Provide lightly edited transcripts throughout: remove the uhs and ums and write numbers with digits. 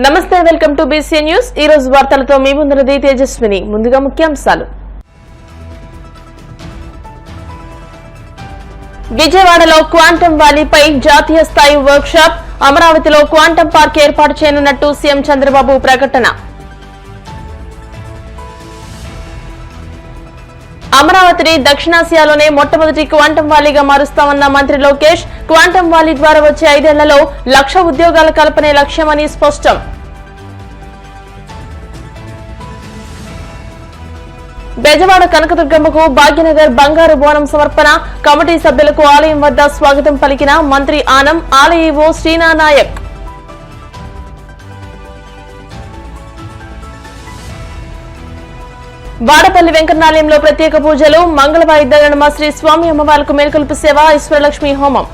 నమస్తే welcome to BC news ఈ రోజు వార్తలతో మీ ముందున్నది తేజస్విని ముందుగా ముఖ్యాంశాలు విజయవాడలో క్వాంటమ్ వ్యాలీపై జాతీయ స్థాయి వర్క్ షాప్ అమరావతిలో క్వాంటమ్ పార్క్ ఏర్పాటు చేయనున్నట్టు సీఎం చంద్రబాబు ప్రకటన అమరావతిని దక్షిణాసియాలోనే మొట్టమొదటి క్వాంటమ్ వ్యాలీగా మారుస్తామన్న మంత్రి లోకేష్ క్వాంటమ్ వ్యాలీ ద్వారా వచ్చే 5 ఏళ్లలో 1,00,000 ఉద్యోగాల కల్పనే లక్ష్యమని స్పష్టం బెజవాడ కనకదుర్గమ్మకు భాగ్యనగర్ బంగారు బోనం సమర్పణ కమిటీ సభ్యులకు ఆలయం వద్ద స్వాగతం పలికిన మంత్రి ఆనం ఆలయ ఈవో శ్రీనా నాయక్ వాడపల్లి వెంకటనాలయంలో ప్రత్యేక పూజలు మంగళవాయిద్య నడుమ శ్రీ స్వామి అమ్మవార్లకు మేల్కొల్పు సేవ ఈశ్వరలక్ష్మి హోమం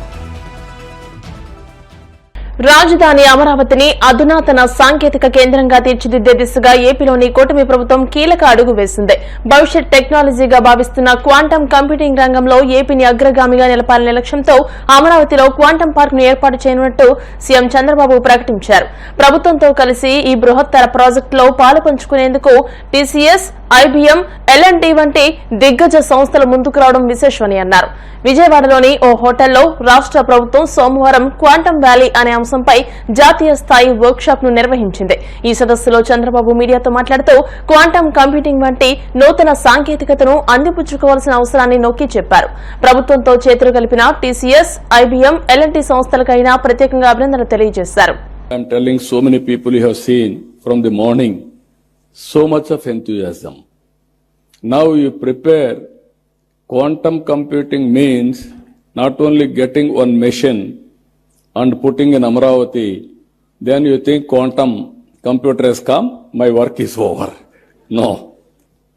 రాజధాని అమరావతిని అధునాతన సాంకేతిక కేంద్రంగా తీర్చిదిద్దే దిశగా ఏపీలోని కూటమి ప్రభుత్వం కీలక అడుగు వేసింది. భవిష్యత్ టెక్నాలజీగా భావిస్తున్న క్వాంటమ్ కంప్యూటింగ్ రంగంలో ఏపీని అగ్రగామిగా నిలపాలనే లక్ష్యంతో అమరావతిలో క్వాంటమ్ పార్క్ ను ఏర్పాటు చేయనున్నట్టు సీఎం చంద్రబాబు ప్రకటించారు. ప్రభుత్వంతో కలిసి ఈ బృహత్తర ప్రాజెక్టులో పాలుపంచుకునేందుకు టీసీఎస్, ఐబీఎం, ఎల్&టీ వంటి దిగ్గజ సంస్థలు ముందుకు రావడం విశేషమని అన్నారు. విజయవాడలోని ఓ హోటల్లో రాష్ట్ర ప్రభుత్వం సోమవారం క్వాంటమ్ వ్యాలీ అనే అంశంపై జాతీయ స్థాయి వర్క్ షాప్ ను నిర్వహించింది. ఈ సదస్సులో చంద్రబాబు మీడియాతో మాట్లాడుతూ క్వాంటమ్ కంప్యూటింగ్ వంటి నూతన సాంకేతికతను అందిపుచ్చుకోవాల్సిన అవసరాన్ని నొక్కి చెప్పారు. ప్రభుత్వంతో చేతులు కలిపిన టీసీఎస్, ఐబీఎం, ఎల్&టీ సంస్థలకైనా ప్రత్యేకంగా అభినందనలు తెలియజేశారు. So much of enthusiasm. Now you prepare. Quantum computing means not only getting one machine and putting in Amravati, then you think quantum computer has come, my work is over. No.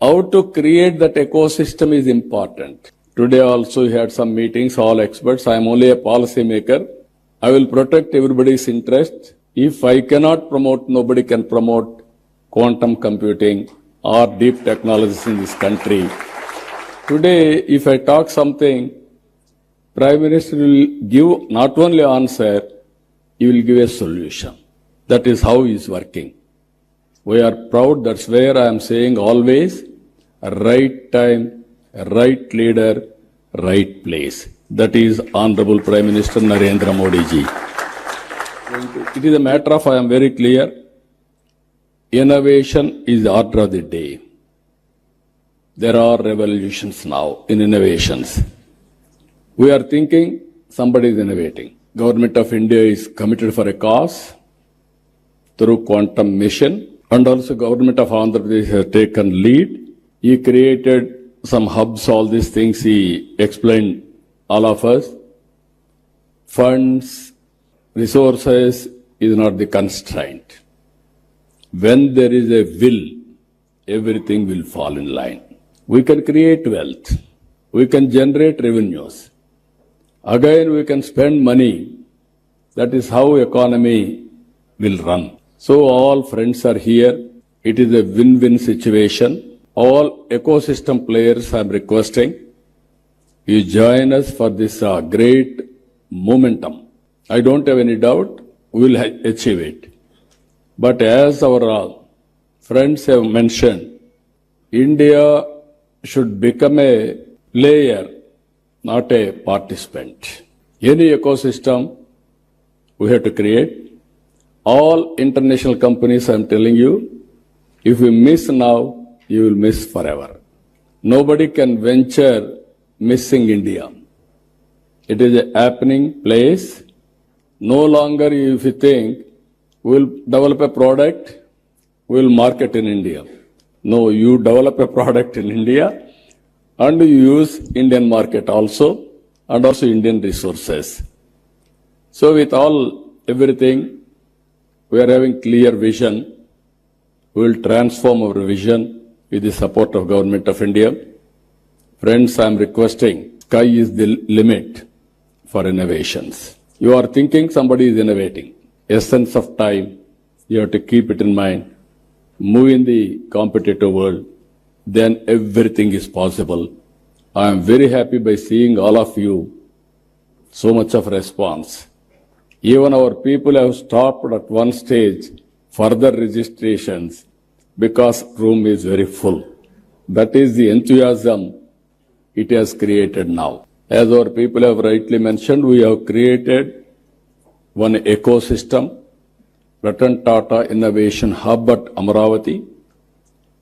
How to create that ecosystem is important. Today also we had some meetings, all experts. I am only a policy maker. I will protect everybody's interest. If I cannot promote, nobody can promote quantum computing or deep technologies in this country. Today, if I talk something, Prime Minister will give not only answer, he will give a solution. That is how he is working. We are proud, that's where I am saying always, right time, right leader, right place. That is Honorable Prime Minister Narendra Modi ji. It is a matter of, I am very clear, innovation is the order of the day. There are revolutions now in innovations. We are thinking somebody is innovating. Government of India is committed for a cause through quantum mission, and also Government of Andhra Pradesh has taken lead. He created some hubs, all these things he explained all of us. Funds, resources is not the constraint. When there is a will, everything will fall in line. We can create wealth. We can generate revenues. Again, we can spend money. That is how economy will run. So all friends are here. It is a win-win situation. All ecosystem players I am requesting, you join us for this great momentum. I don't have any doubt we will achieve it. But as our friends have mentioned, India should become a player, not a participant. Any ecosystem we have to create. All international companies, I am telling you, if you miss now, you will miss forever. Nobody can venture missing India. It is a happening place. No longer if you think, we will develop a product, we will market in India. No, you develop a product in India and you use Indian market also and also Indian resources. So with everything, we are having clear vision. We will transform our vision with the support of Government of India. Friends, I am requesting, sky is the limit for innovations. You are thinking somebody is innovating. Essence of time, you have to keep it in mind. Move in the competitive world, then everything is possible. I am very happy by seeing all of you, so much of response. Even our people have stopped at one stage further registrations because room is very full. That is the enthusiasm it has created now. As our people have rightly mentioned, we have created one ecosystem, Ratan Tata Innovation Hub at Amaravati,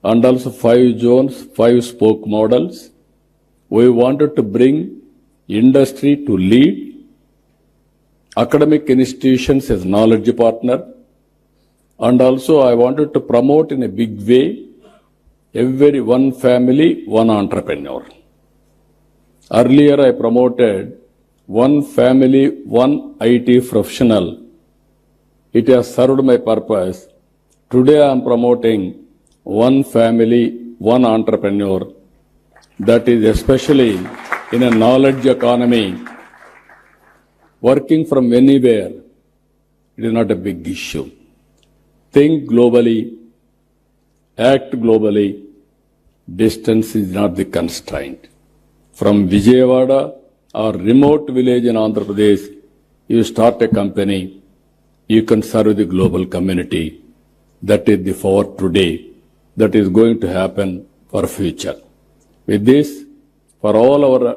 and also 5 zones, 5 spoke models. We wanted to bring industry to lead, academic institutions as knowledge partner, and also I wanted to promote in a big way every one family, one entrepreneur. Earlier I promoted one family, one IT professional. It has served my purpose. Today I am promoting one family, one entrepreneur. That is especially in a knowledge economy, working from anywhere. It is not a big issue. Think globally, act globally. Distance is not the constraint. From Vijayawada or remote village in Andhra Pradesh, you start a company, you can serve the global community. That is the forward today. That is going to happen for future. With this, for all our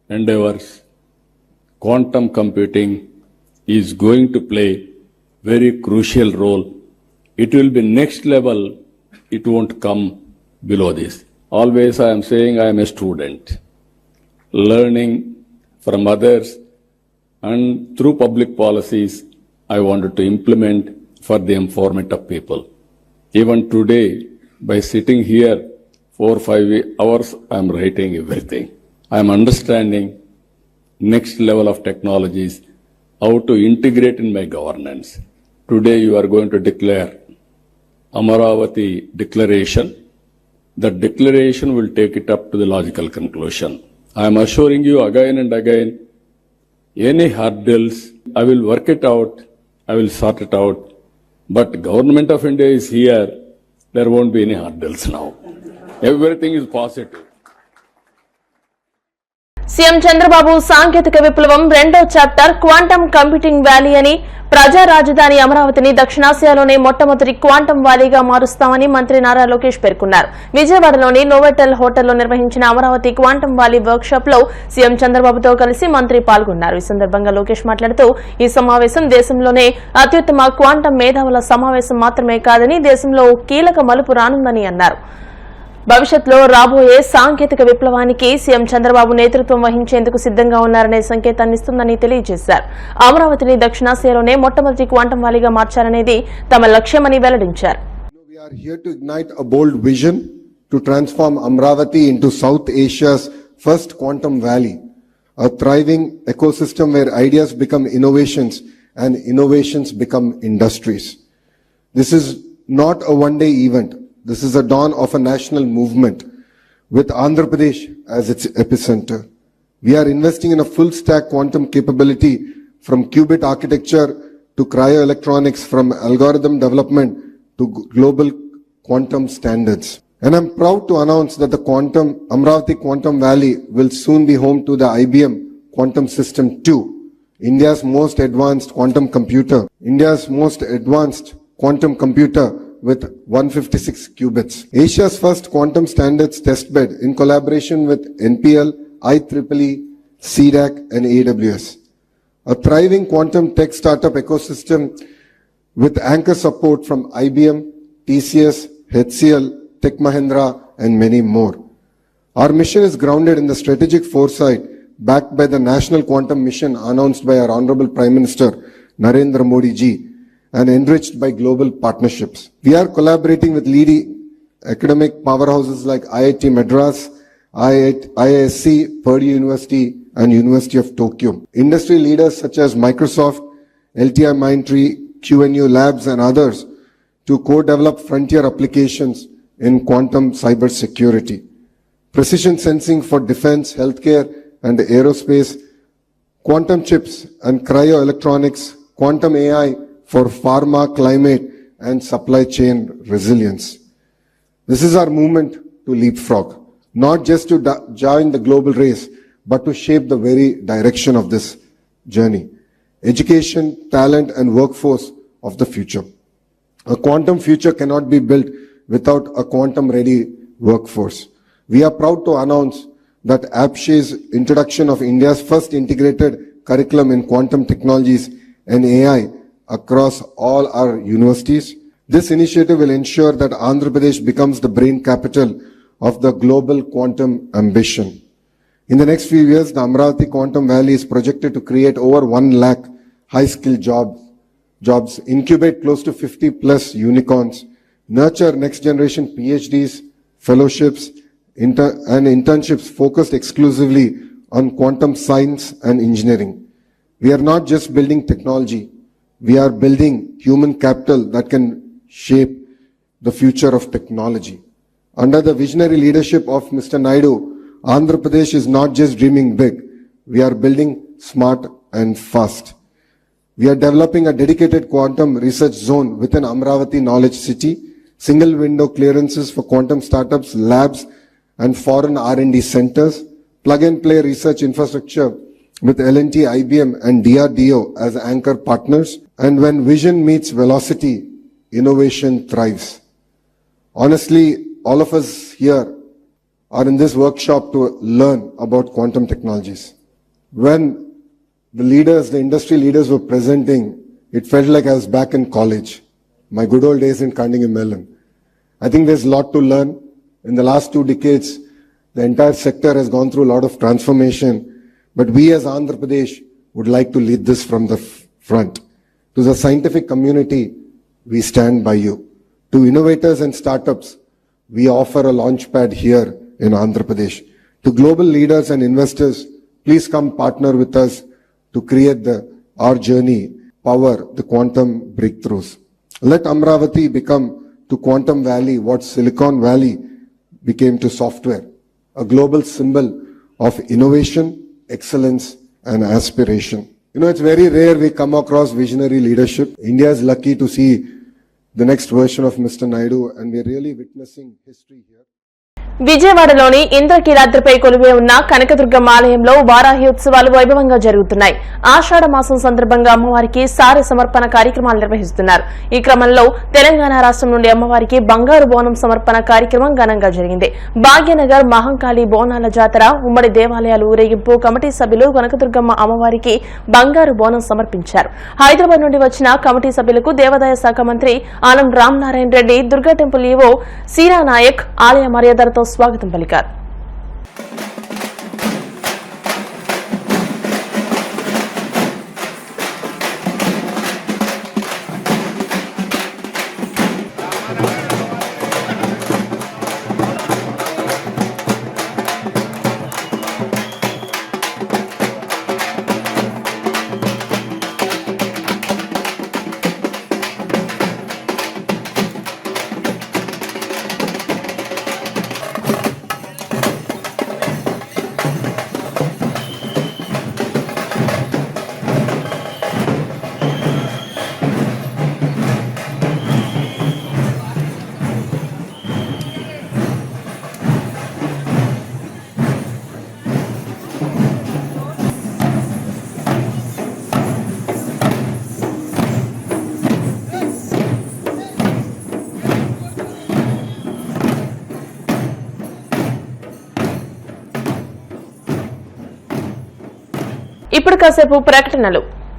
endeavors, quantum computing is going to play very crucial role. It will be next level. It won't come below this. Always I am saying I am a student, learning from others, and through public policies, I wanted to implement for the empowerment of people. Even today, by sitting here 4 or 5 hours, I am writing everything. I am understanding next level of technologies, how to integrate in my governance. Today you are going to declare Amaravati Declaration. That declaration will take it up to the logical conclusion. I am assuring you again and again, any hurdles, I will work it out, I will sort it out. But Government of India is here, there won't be any hurdles now. Everything is positive. CM Chandrababu సాంకేతిక విప్లవం రెండో chapter quantum computing valley అని, ప్రజా రాజధాని అమరావతిని దక్షిణాసియాలోనే మొట్టమొదటి quantum వ్యాలీగా మారుస్తామని మంత్రి నారా లోకేష్ పేర్కొన్నారు. విజయవాడలోని నోవెటెల్ హోటల్లో నిర్వహించిన Amaravati quantum valley work shop లో సీఎం చంద్రబాబుతో కలిసి మంత్రి పాల్గొన్నారు. ఈ సందర్భంగా లోకేష్ మాట్లాడుతూ, ఈ సమావేశం దేశంలోనే అత్యుత్తమ క్వాంటమ్ మేధావుల సమావేశం మాత్రమే కాదని, దేశంలో కీలక మలుపు రానుందని అన్నారు. భవిష్యత్తులో రాబోయే సాంకేతిక విప్లవానికి సీఎం చంద్రబాబు నేతృత్వం వహించేందుకు సిద్ధంగా ఉన్నారనే సంకేతాన్నిస్తుందని తెలియజేశారు. అమరావతిని దక్షిణాసియాలోనే మొట్టమొదటి క్వాంటమ్ వ్యాలీగా మార్చాలనేది తమ లక్ష్యమని వెల్లడించారు. We are here to ignite a bold vision to transform Amravati into South Asia's first quantum valley, a thriving ecosystem where ideas become innovations and innovations become industries. This is not a one-day event. This is a dawn of a national movement with Andhra Pradesh as its epicenter. We are investing in a full-stack quantum capability from qubit architecture to cryoelectronics, from algorithm development to global quantum standards. And I'm proud to announce that the Amravati Quantum Valley will soon be home to the IBM Quantum System 2, India's most advanced quantum computer. India's most advanced quantum computer with 156 qubits. Asia's first quantum standards testbed in collaboration with NPL, IEEE, CDAC and AWS. A thriving quantum tech startup ecosystem with anchor support from IBM, TCS, HCL, Tech Mahindra and many more. Our mission is grounded in the strategic foresight backed by the National Quantum Mission announced by our Honorable Prime Minister Narendra Modi ji, and enriched by global partnerships. We are collaborating with leading academic powerhouses like IIT Madras, IISc, Purdue University and University of Tokyo. Industry leaders such as Microsoft, LTI Mindtree, QNU Labs and others to co-develop frontier applications in quantum cybersecurity. Precision sensing for defense, healthcare and aerospace, quantum chips and cryoelectronics, quantum AI for pharma, climate and supply chain resilience. This is our movement to leapfrog, not just to join the global race, but to shape the very direction of this journey. Education, talent and workforce of the future. A quantum future cannot be built without a quantum-ready workforce. We are proud to announce that APSHE's introduction of India's first integrated curriculum in quantum technologies and AI across all our universities. This initiative will ensure that Andhra Pradesh becomes the brain capital of the global quantum ambition. In the next few years, the Amravati Quantum Valley is projected to create over 1 lakh high-skilled jobs, incubate close to 50 plus unicorns, nurture next-generation PhDs, fellowships, and internships focused exclusively on quantum science and engineering. We are not just building technology, we are building human capital that can shape the future of technology. Under the visionary leadership of Mr. Naidu, Andhra Pradesh is not just dreaming big, we are building smart and fast. We are developing a dedicated quantum research zone within Amravati Knowledge City, single window clearances for quantum startups, labs, and foreign R&D centers, plug-and-play research infrastructure with L&T, IBM, and DRDO as anchor partners. And when vision meets velocity, innovation thrives. Honestly, all of us here are in this workshop to learn about quantum technologies. When the industry leaders were presenting, it felt like I was back in college, my good old days in Carnegie Mellon. I think there's a lot to learn. In the last 2 decades, the entire sector has gone through a lot of transformation, but we as Andhra Pradesh would like to lead this from the front. To the scientific community, we stand by you. To innovators and startups, we offer a launchpad here in Andhra Pradesh. To global leaders and investors, please come partner with us to create our journey, power the quantum breakthroughs. Let Amravati become to Quantum Valley what Silicon Valley became to software, a global symbol of innovation, excellence, and aspiration. You know, it's very rare we come across visionary leadership. India is lucky to see the next version of Mr. Naidu, and we're really witnessing history here. విజయవాడలోని ఇంద్రకీలాద్రిపై కొలువై ఉన్న కనకదుర్గమ్మ ఆలయంలో వారాహి ఉత్సవాలు వైభవంగా జరుగుతున్నాయి. ఆషాఢ మాసం సందర్భంగా అమ్మవారికి సారె సమర్పణ కార్యక్రమాలు నిర్వహిస్తున్నారు. ఈ క్రమంలో తెలంగాణ రాష్ట్రం నుండి అమ్మవారికి బంగారు బోనం సమర్పణ కార్యక్రమం ఘనంగా జరిగింది. భాగ్యనగర్ మహంకాళి బోనాల జాతర, ఉమ్మడి దేవాలయాలు ఊరేగింపు కమిటీ సభ్యులు కనకదుర్గమ్మ అమ్మవారికి బంగారు బోనం సమర్పించారు. హైదరాబాద్ నుండి వచ్చిన కమిటీ సభ్యులకు దేవాదాయ శాఖ మంత్రి ఆనం రామనారాయణ రెడ్డి, దుర్గా టెంపుల్ ఈవో సీరా నాయక్ ఆలయ మర్యాదలతో స్వాగతం పలికారు. ఇప్పుడు కాసేపు ప్రకటనలు.